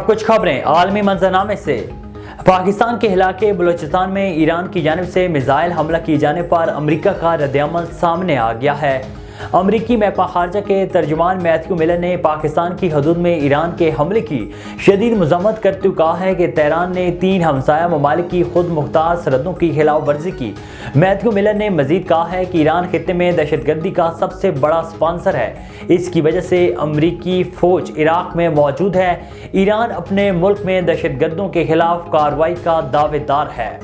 اب کچھ خبریں عالمی منظرنامے سے۔ پاکستان کے علاقے بلوچستان میں ایران کی جانب سے میزائل حملہ کیے جانے پر امریکہ کا رد عمل سامنے آ گیا ہے۔ امریکی محکمہ خارجہ کے ترجمان میتھیو ملر نے پاکستان کی حدود میں ایران کے حملے کی شدید مذمت کرتے ہوئے کہا ہے کہ تہران نے 3 ہمسایہ ممالک کی خود مختار سرحدوں کی خلاف ورزی کی۔ میتھیو ملر نے مزید کہا ہے کہ ایران خطے میں دہشت گردی کا سب سے بڑا سپانسر ہے، اس کی وجہ سے امریکی فوج عراق میں موجود ہے۔ ایران اپنے ملک میں دہشت گردوں کے خلاف کارروائی کا دعوے دار ہے۔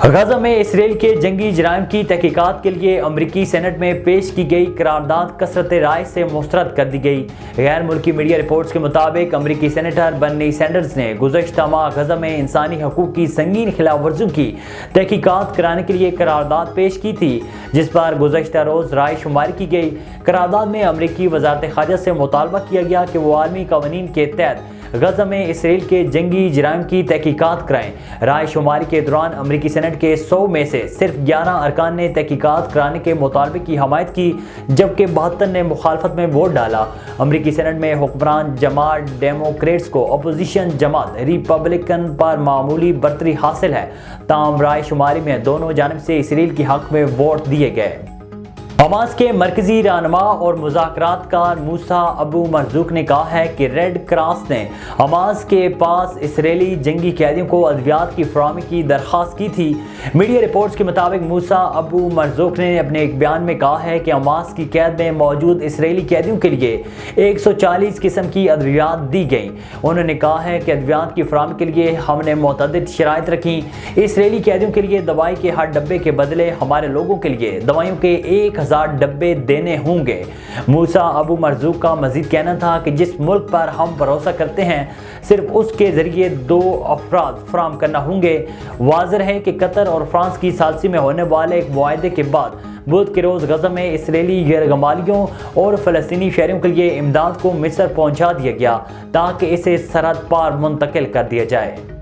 غزہ میں اسرائیل کے جنگی جرائم کی تحقیقات کے لیے امریکی سینٹ میں پیش کی گئی قرارداد کثرت رائے سے مسترد کر دی گئی۔ غیر ملکی میڈیا رپورٹس کے مطابق امریکی سینیٹر برنی سینڈرز نے گزشتہ ماہ غزہ میں انسانی حقوق کی سنگین خلاف ورزیوں کی تحقیقات کرانے کے لیے قرارداد پیش کی تھی، جس پر گزشتہ روز رائے شماری کی گئی۔ قرارداد میں امریکی وزارت خارجہ سے مطالبہ کیا گیا کہ وہ عالمی قوانین کے تحت غزہ میں اسرائیل کے جنگی جرائم کی تحقیقات کرائیں۔ رائے شماری کے دوران امریکی سینٹ کے 100 میں سے صرف 11 ارکان نے تحقیقات کرانے کے مطالبے کی حمایت کی، جبکہ 72 نے مخالفت میں ووٹ ڈالا۔ امریکی سینٹ میں حکمران جماعت ڈیموکریٹس کو اپوزیشن جماعت ریپبلکن پر معمولی برتری حاصل ہے، تاہم رائے شماری میں دونوں جانب سے اسرائیل کے حق میں ووٹ دیے گئے۔ حماس کے مرکزی رہنما اور مذاکرات کار موسیٰ ابو مرزوق نے کہا ہے کہ ریڈ کراس نے حماس کے پاس اسرائیلی جنگی قیدیوں کو ادویات کی فراہمی کی درخواست کی تھی۔ میڈیا رپورٹس کے مطابق موسیٰ ابو مرزوق نے اپنے ایک بیان میں کہا ہے کہ حماس کی قید میں موجود اسرائیلی قیدیوں کے لیے 140 قسم کی ادویات دی گئیں۔ انہوں نے کہا ہے کہ ادویات کی فراہمی کے لیے ہم نے متعدد شرائط رکھیں۔ اسرائیلی قیدیوں کے لیے دوائی کے ہر ڈبے کے بدلے ہمارے لوگوں کے لیے دوائیوں کے 1000 ڈبے دینے ہوں گے۔ موسیٰ ابو مرزوق کا مزید کہنا تھا کہ جس ملک پر ہم بھروسہ کرتے ہیں صرف اس کے ذریعے 2 افراد فراہم کرنا ہوں گے۔ واضح ہے کہ قطر اور فرانس کی ثالثی میں ہونے والے ایک معاہدے کے بعد بدھ کے روز غزہ میں اسرائیلی یرغمالیوں اور فلسطینی شہریوں کے لیے امداد کو مصر پہنچا دیا گیا تاکہ اسے سرحد پار منتقل کر دیا جائے۔